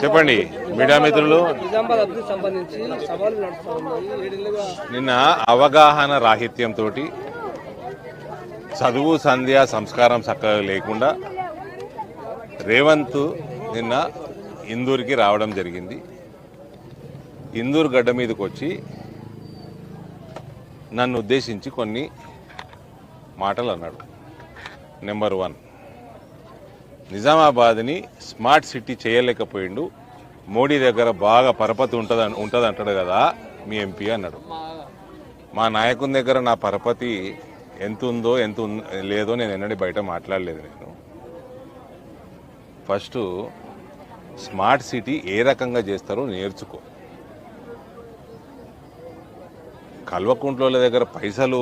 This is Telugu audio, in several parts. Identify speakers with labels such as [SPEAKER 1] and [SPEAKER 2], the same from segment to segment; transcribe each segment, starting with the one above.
[SPEAKER 1] చెప్పండి మీడియా మిత్రులు.
[SPEAKER 2] నిజామాబాద్ అభివృద్ధి సంబంధించి సవాలు నడుస్తూ ఉన్నాయి.
[SPEAKER 1] నిన్న అవగాహన రాహిత్యంతో చదువు సంధ్య సంస్కారం చక్కగా లేకుండా రేవంత్ నిన్న ఇందూరుకి రావడం జరిగింది. ఇందూరు గడ్డ మీదకి వచ్చి నన్ను ఉద్దేశించి కొన్ని మాటలు అన్నాడు. నెంబర్ 1, నిజామాబాద్ని స్మార్ట్ సిటీ చేయలేకపోయిండు, మోడీ దగ్గర బాగా పరపతి ఉంటుంది అంటాడు కదా మీ ఎంపీ అన్నాడు. మా నాయకుని దగ్గర నా పరపతి ఎంత ఉందో ఎంత లేదో నేను ఎన్నడూ బయట మాట్లాడలేదు. నేను ఫస్ట్ స్మార్ట్ సిటీ ఏ రకంగా చేస్తారో నేర్చుకో. కల్వకుంట్ల దగ్గర పైసలు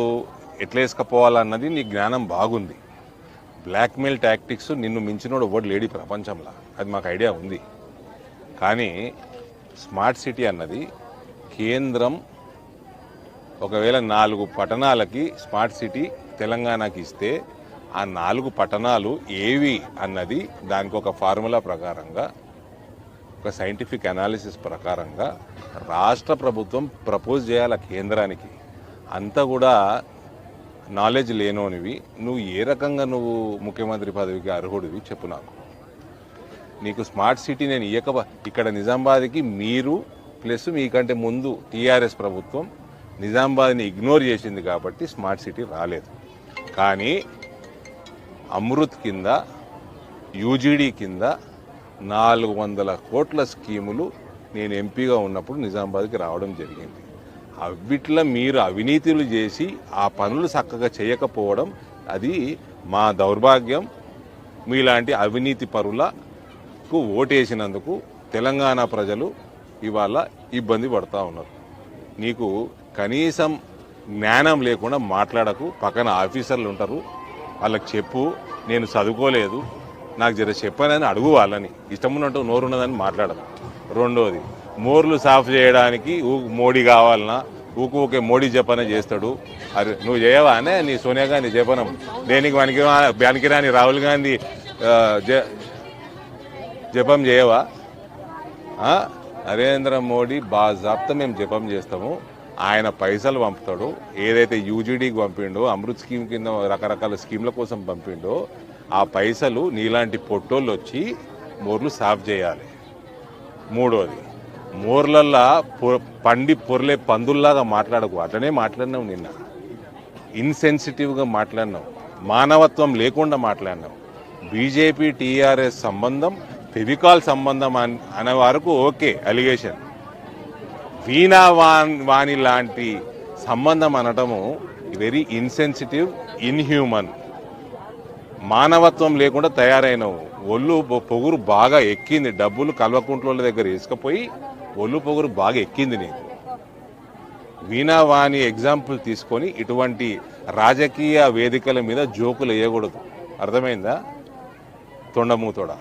[SPEAKER 1] ఎట్లా వేసుకపోవాలన్నది నీ జ్ఞానం బాగుంది. బ్లాక్మెయిల్ టాక్టిక్స్ నిన్ను మించినోడు ఎవడు లేడీ ప్రపంచంలో, అది మాకు ఐడియా ఉంది. కానీ స్మార్ట్ సిటీ అన్నది కేంద్రం ఒకవేళ 4 పట్టణాలకి స్మార్ట్ సిటీ తెలంగాణకి ఇస్తే ఆ 4 పట్టణాలు ఏవి అన్నది దానికి ఒక ఫార్ములా ప్రకారంగా, ఒక సైంటిఫిక్ అనాలిసిస్ ప్రకారంగా రాష్ట్ర ప్రభుత్వం ప్రపోజ్ చేయాలి కేంద్రానికి. అంతా కూడా నాలెడ్జ్ లేనోనివి నువ్వు ఏ రకంగా నువ్వు ముఖ్యమంత్రి పదవికి అర్హుడివి చెప్పు నాకు. నీకు స్మార్ట్ సిటీ నేను ఇక్కడ నిజామాబాద్కి మీరు ప్లస్ మీకంటే ముందు టీఆర్ఎస్ ప్రభుత్వం నిజామాబాద్ని ఇగ్నోర్ చేసింది కాబట్టి స్మార్ట్ సిటీ రాలేదు. కానీ అమృత్ కింద యూజీడీ కింద 400 కోట్ల స్కీములు నేను ఎంపీగా ఉన్నప్పుడు నిజామాబాద్కి రావడం జరిగింది. అవిట్లా మీరు అవినీతులు చేసి ఆ పనులు చక్కగా చేయకపోవడం అది మా దౌర్భాగ్యం. మీలాంటి అవినీతి పరులకు ఓటేసినందుకు తెలంగాణ ప్రజలు ఇవాళ ఇబ్బంది పడుతూ ఉన్నారు. నీకు కనీసం జ్ఞానం లేకుండా మాట్లాడకు. పక్కన ఆఫీసర్లు ఉంటారు, వాళ్ళకి చెప్పు నేను చదువుకోలేదు నాకు జర చెప్పానని అడుగు. వాళ్ళని ఇష్టం ఉన్నట్టు నోరున్నదని మాట్లాడదు. రెండోది, మోర్లు సాఫ్ చేయడానికి మోడీ కావాలన్నా ఊకే మోడీ జపన చేస్తాడు. అది నువ్వు చేయవా అనే నీ సోనియా గాంధీ జపనం దేనికి పనికిరాని రాహుల్ గాంధీ జపం చేయవా? నరేంద్ర మోడీ బాజాబ్తా మేము జపం చేస్తాము. ఆయన పైసలు పంపుతాడు. ఏదైతే యూజీడీకి పంపిండో, అమృత్ స్కీమ్ కింద రకరకాల స్కీమ్ల కోసం పంపిండో ఆ పైసలు నీలాంటి పొట్టోళ్ళు వచ్చి మోర్లు సాఫ్ చేయాలి. మూడోది, మోర్లల్లా పండి పొర్లే పందుల్లాగా మాట్లాడకు. అట్లనే మాట్లాడినావు. నిన్న ఇన్సెన్సిటివ్గా మాట్లాడినావు, మానవత్వం లేకుండా మాట్లాడినావు. బీజేపీ టీఆర్ఎస్ సంబంధం ఫెవికాల్ సంబంధం అనే వరకు ఓకే అలిగేషన్. వీణా వాణి లాంటి సంబంధం అనటము వెరీ ఇన్సెన్సిటివ్, ఇన్హ్యూమన్. మానవత్వం లేకుండా తయారైనవు. ఒళ్ళు పొగురు బాగా ఎక్కింది. డబ్బులు కల్వకుంట్ల దగ్గర వేసుకుపోయి ఒళ్ళు పొగురు బాగా ఎక్కింది నీకు. వీణావాణి ఎగ్జాంపుల్ తీసుకొని ఇటువంటి రాజకీయ వేదికల మీద జోకులు వేయకూడదు. అర్థమైందా? తొండమూతోడా.